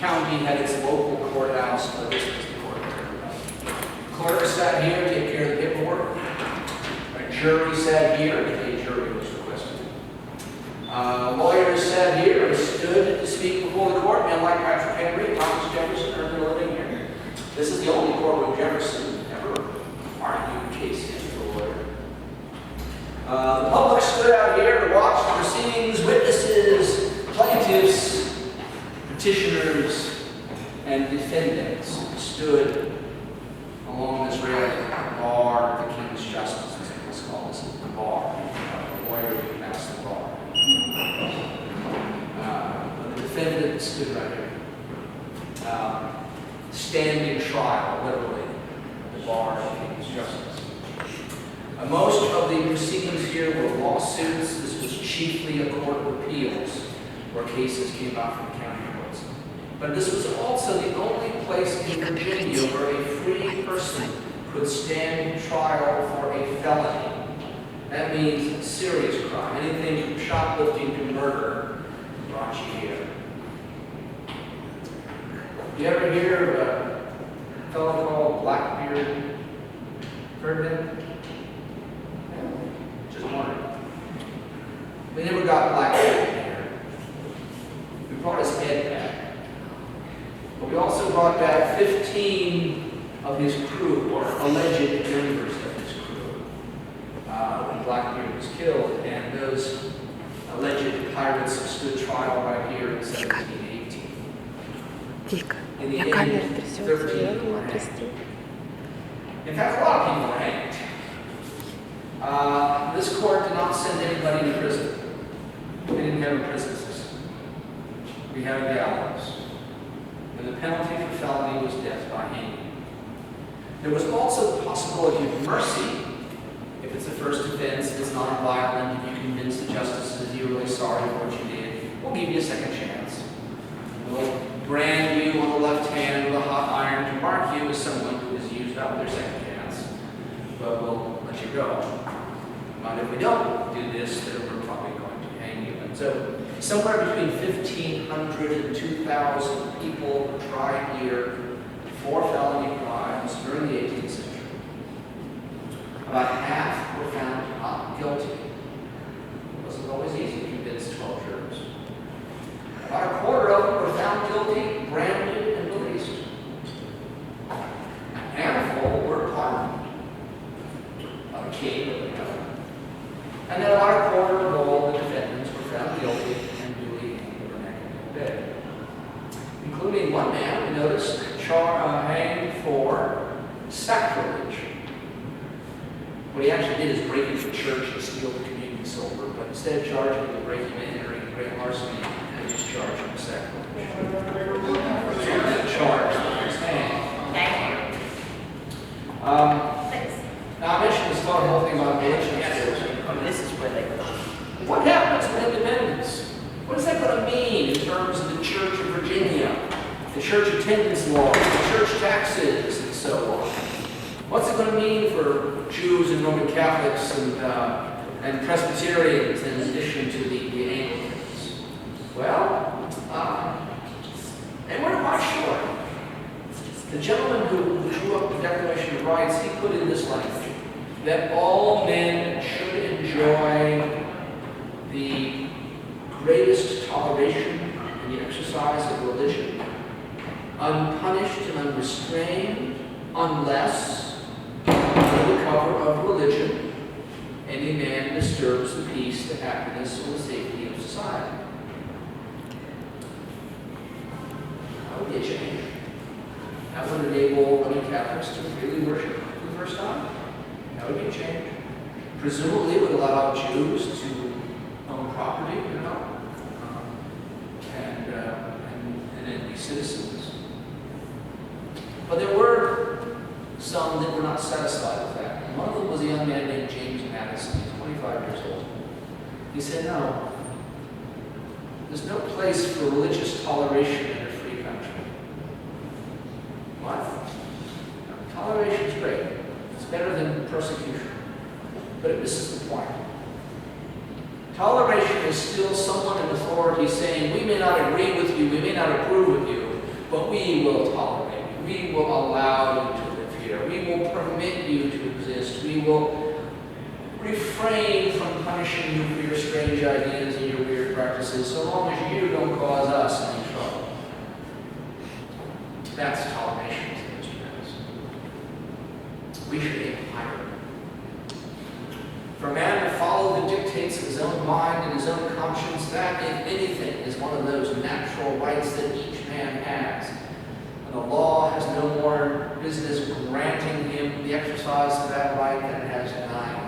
county had its local courthouse, but this was the court for everybody. Clerk sat here to take care of the paperwork. A jury sat here if a jury was requested. Lawyers sat here and stood to speak before the court, men like Patrick Henry, Thomas Jefferson earned their living here. This is the only court where Jefferson ever argued a case against a lawyer. The public stood out here to watch the proceedings. Witnesses, plaintiffs, petitioners, and defendants stood along this railing, the bar of the King's Justice, as it was called. This is the bar. The lawyer who passed the bar. The defendant stood right here. Standing trial, literally, the bar of the King's Justice. Most of the proceedings here were lawsuits. This was chiefly a court of appeals, where cases came out from the county courts. But this was also the only place in Virginia where a free person could stand trial for a felony. That means serious crime, anything from shoplifting to murder brought you here. You ever hear of a fellow called Blackbeard? Heard of him? Just wondering. We never got Blackbeard here. We brought his head back. But we also brought back 15 of his crew, or alleged members of his crew, when Blackbeard was killed. And those alleged pirates stood trial right here in 1718. In the end, 13 were hanged. In fact, a lot of people were hanged. This court did not send anybody to prison. We didn't have a prison system. We had a gallows. And the penalty for felony was death by hanging. There was also the possibility of mercy. If it's a first offense, it's non-violent, and you convince the justices you're really sorry for what you did, we'll give you a second chance. We'll brand you on the left hand with a hot iron to mark you as someone who has used up their second chance. But we'll let you go. But if we don't do this, then we're probably going to hang you. And so somewhere between 1,500 and 2,000 people were tried here for felony crimes during the 18th century. About half were found not guilty. It wasn't always easy to convince 12 jurors. About a quarter of them were found guilty, branded, and released. A handful were pardoned. About a king of the government. And then about a quarter of all the defendants were found guilty and duly hanged over neck and bed. Including one man we noticed hanged for sacrilege. What he actually did is break into the church and steal the communion silver, but instead of charging him with breaking and entering great larceny, they just charged him with sacrilege. So that charge was hanged. Now I mentioned this whole thing about religion. This is where they go. What happens with independence? What is that going to mean in terms of the Church of Virginia, the church attendance laws, the church taxes, and so on? What's it going to mean for Jews and Roman Catholics and Presbyterians in addition to the Anglicans? Well, they weren't quite sure. The gentleman who drew up the Declaration of Rights, he put in this language, that all men should enjoy the greatest toleration in the exercise of religion, unpunished and unrestrained, unless, under the cover of religion, any man disturbs the peace, the happiness, or the safety of society. That would be a change. That would enable Roman Catholics to freely worship for the first time. That would be a change. Presumably would allow Jews to own property, and then be citizens. But there were some that were not satisfied with that. And one of them was a young man named James Madison. He's 25 years old. He said, no, there's no place for religious toleration in a free country. What? Toleration is great. It's better than persecution. But it misses the point. Toleration is still someone in authority saying, we may not agree with you, we may not approve of you, but we will tolerate you. We will allow you to live here. We will permit you to exist. We will refrain from punishing you for your strange ideas and your weird practices, so long as you don't cause us any trouble. That's toleration, Mr. We should aim higher. For a man to follow the dictates of his own mind and his own conscience, that, if anything, is one of those natural rights that each man has. And the law has no more business granting him the exercise of that right than it has denying